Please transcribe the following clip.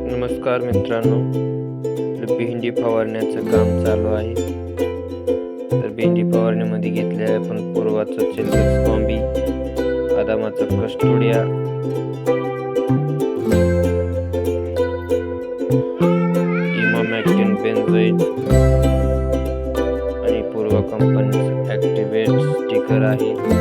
नमस्कार मित्रांनो, भेंडी फवारण्याचं काम चालू आहे. तर भेंडी फवारण्यामध्ये घेतले आपण पूर्वाचं children's combi, बदामाचा Custodia, emamectin benzoate आणि पूर्व कंपनीचं ॲक्टिवेट स्टिकर आहे.